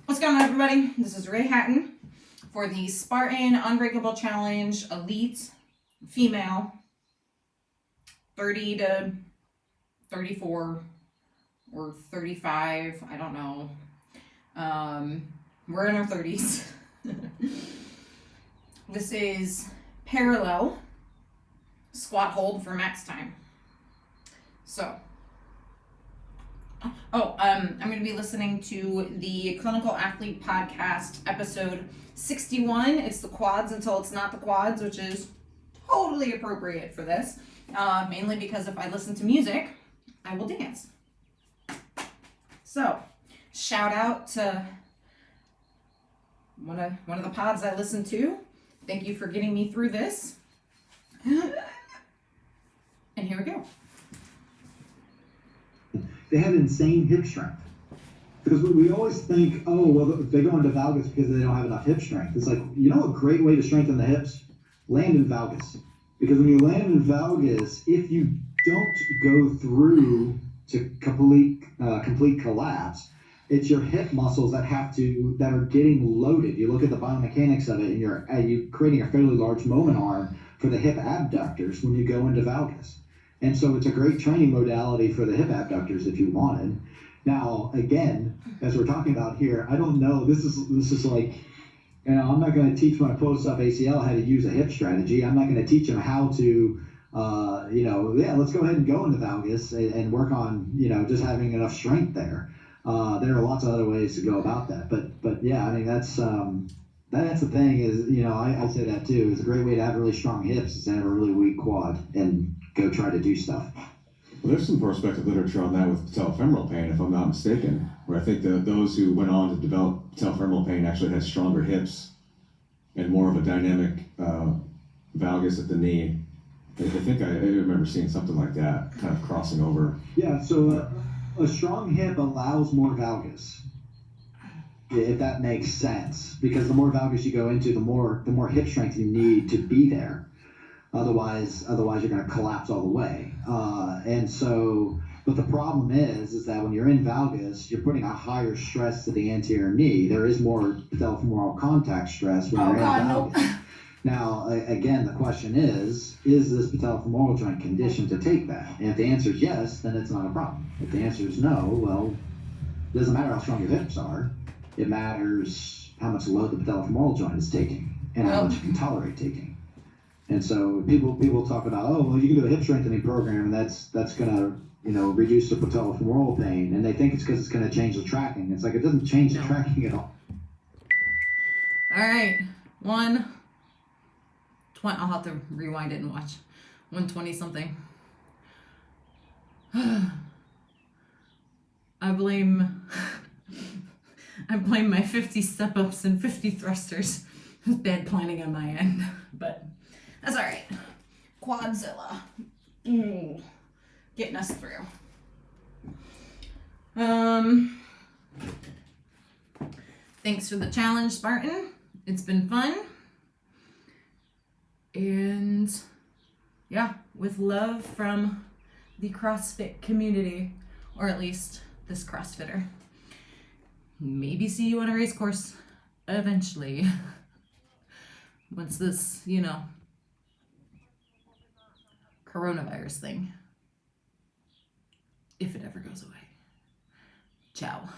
What's going on, everybody? This is Ray Hatton for the Spartan Unbreakable Challenge Elite Female 30 to 34 or 35. I don't know. We're in our 30s. This is parallel squat hold for max time. So, I'm going to be listening to the Clinical Athlete Podcast episode 61. It's the quads until it's not the quads, which is totally appropriate for this. Mainly because if I listen to music, I will dance. So, shout out to one of the pods I listen to. Thank you for getting me through this. And here we go. They have insane hip strength. Because we always think, oh, well, they go into valgus because they don't have enough hip strength. It's like, you know, a great way to strengthen the hips? Land in valgus. Because when you land in valgus, if you don't go through to complete collapse, it's your hip muscles that are getting loaded. You look at the biomechanics of it, and you're creating a fairly large moment arm for the hip abductors when you go into valgus. And so it's a great training modality for the hip abductors if you wanted. Now, again, as we're talking about here, I don't know, this is like, you know, I'm not going to teach my post-op ACL how to use a hip strategy. I'm not going to teach them how to, let's go ahead and go into valgus and work on, just having enough strength there. There are lots of other ways to go about that. But yeah, I mean, that's the thing is, I say that too. It's a great way to have really strong hips is to have a really weak quad and go try to do stuff. Well, there's some prospective literature on that with patellofemoral pain, if I'm not mistaken, where I think that those who went on to develop patellofemoral pain actually had stronger hips and more of a dynamic valgus at the knee. I think I remember seeing something like that, kind of crossing over. Yeah, so a strong hip allows more valgus, if that makes sense, because the more valgus you go into, the more hip strength you need to be there. Otherwise you're going to collapse all the way. But the problem is that when you're in valgus, you're putting a higher stress to the anterior knee. There is more patellofemoral contact stress when you're in valgus. No. Now, again, the question is this patellofemoral joint conditioned to take that? And if the answer is yes, then it's not a problem. If the answer is no, well, it doesn't matter how strong your hips are. It matters how much load the patellofemoral joint is taking and how much you can tolerate taking. And so people talk about, oh, well, you can do a hip strengthening program and that's going to, reduce the patellofemoral pain. And they think it's because it's going to change the tracking. It's like, it doesn't change the tracking at all. All right. 1:20. I'll have to rewind it and watch. 1:20 something. I blame my 50 step-ups and 50 thrusters with bad planning on my end. But that's all right. Quadzilla. Getting us through. Thanks for the challenge, Spartan. It's been fun. And yeah, with love from the CrossFit community, or at least this CrossFitter. Maybe see you on a race course eventually. Once this, coronavirus thing, if it ever goes away. Ciao.